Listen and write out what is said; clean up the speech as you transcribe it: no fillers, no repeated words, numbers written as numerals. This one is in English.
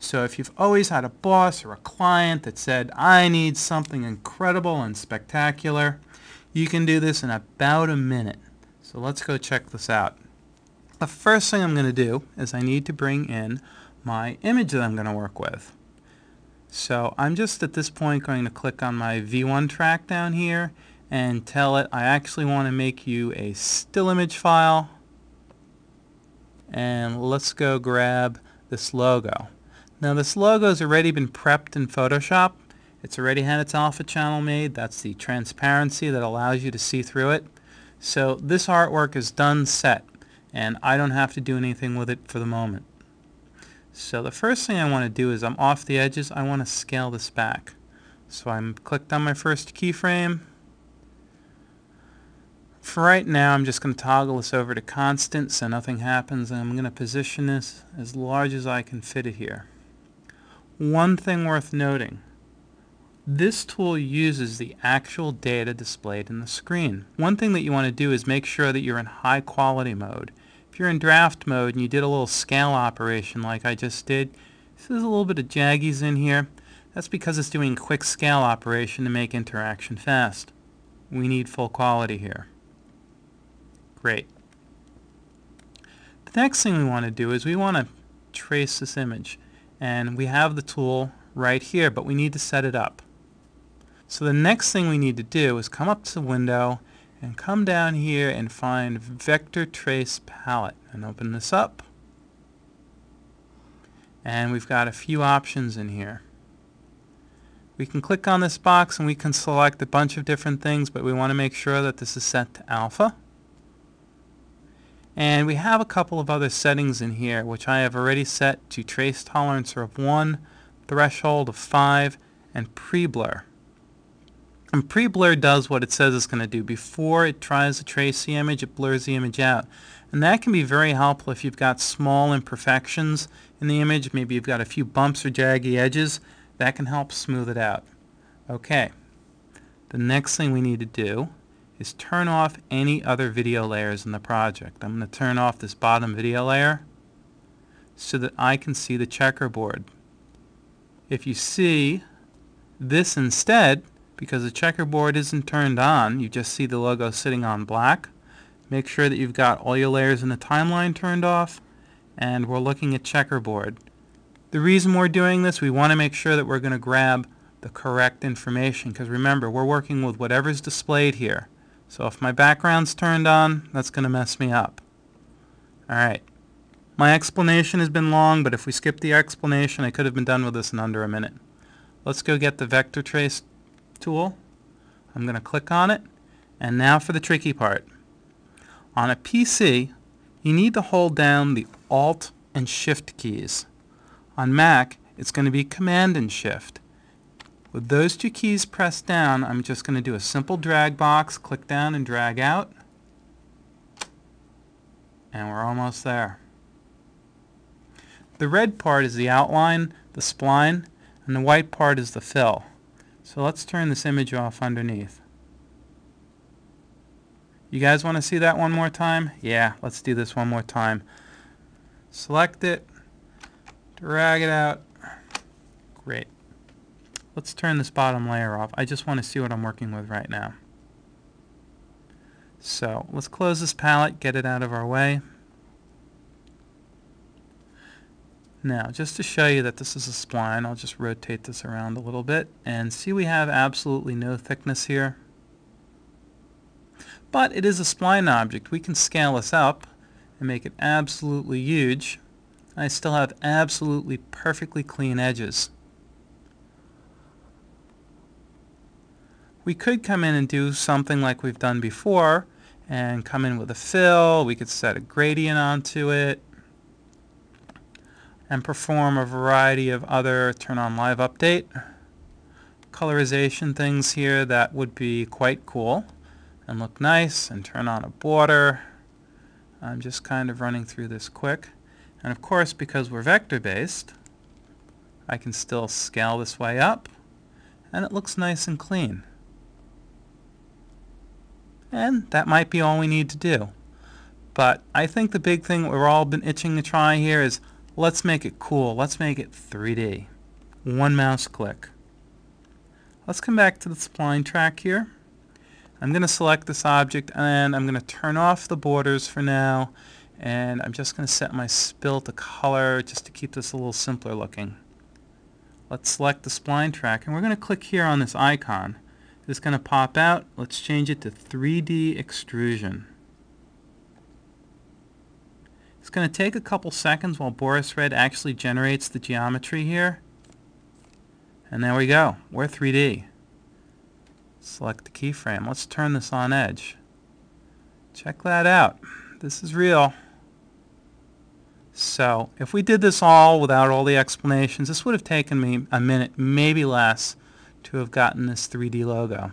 So if you've always had a boss or a client that said, I need something incredible and spectacular, you can do this in about a minute. So let's go check this out. The first thing I'm going to do is I need to bring in my image that I'm going to work with. So I'm just at this point going to click on my V1 track down here and tell it I actually want to make you a still image file. And let's go grab this logo. Now this logo has already been prepped in Photoshop. It's already had its alpha channel made. That's the transparency that allows you to see through it. So this artwork is done set, and I don't have to do anything with it for the moment. So the first thing I want to do is I'm off the edges. I want to scale this back. So I'm clicked on my first keyframe. For right now, I'm just going to toggle this over to constant so nothing happens, and I'm going to position this as large as I can fit it here. One thing worth noting, this tool uses the actual data displayed in the screen. One thing that you want to do is make sure that you're in high quality mode. If you're in draft mode and you did a little scale operation like I just did, this is a little bit of jaggies in here. That's because it's doing a quick scale operation to make interaction fast. We need full quality here. Great. The next thing we want to do is we want to trace this image. And we have the tool right here, but we need to set it up. So the next thing we need to do is come up to the window and come down here and find Vector Trace Palette and open this up. And we've got a few options in here. We can click on this box and we can select a bunch of different things, but we want to make sure that this is set to alpha. And we have a couple of other settings in here which I have already set to trace tolerance of 1, threshold of 5, and pre-blur. And pre-blur does what it says it's going to do. Before it tries to trace the image, it blurs the image out. And that can be very helpful if you've got small imperfections in the image. Maybe you've got a few bumps or jaggy edges. That can help smooth it out. Okay. The next thing we need to do is turn off any other video layers in the project. I'm going to turn off this bottom video layer so that I can see the checkerboard. If you see this instead, because the checkerboard isn't turned on, you just see the logo sitting on black. Make sure that you've got all your layers in the timeline turned off, and we're looking at checkerboard. The reason we're doing this, we want to make sure that we're going to grab the correct information, because remember, we're working with whatever's displayed here. So if my background's turned on, that's going to mess me up. Alright. My explanation has been long, but if we skip the explanation, I could have been done with this in under a minute. Let's go get the vector trace tool. I'm going to click on it. And now for the tricky part. On a PC, you need to hold down the Alt and Shift keys. On Mac, it's going to be Command and Shift. With those two keys pressed down, I'm just going to do a simple drag box, click down and drag out. And we're almost there. The red part is the outline, the spline, and the white part is the fill. So let's turn this image off underneath. You guys want to see that one more time? Yeah, let's do this one more time. Select it, drag it out. Great. Let's turn this bottom layer off. I just want to see what I'm working with right now. So let's close this palette, get it out of our way. Now, just to show you that this is a spline, I'll just rotate this around a little bit and see we have absolutely no thickness here. But it is a spline object. We can scale this up and make it absolutely huge. I still have absolutely perfectly clean edges. We could come in and do something like we've done before and come in with a fill. We could set a gradient onto it and perform a variety of other turn on live update colorization things here that would be quite cool and look nice, and turn on a border. I'm just kind of running through this quick. And of course, because we're vector based, I can still scale this way up and it looks nice and clean. And that might be all we need to do. But I think the big thing we've all been itching to try here is Let's make it cool. Let's make it 3D. One mouse click. Let's come back to the spline track here. I'm going to select this object and I'm going to turn off the borders for now, and I'm just going to set my spill to color just to keep this a little simpler looking. Let's select the spline track and we're going to click here on this icon. It's going to pop out. Let's change it to 3D extrusion. It's going to take a couple seconds while Boris Red actually generates the geometry here. And there we go. We're 3D. Select the keyframe. Let's turn this on edge. Check that out. This is real. So if we did this all without all the explanations, this would have taken me a minute, maybe less, to have gotten this 3D logo.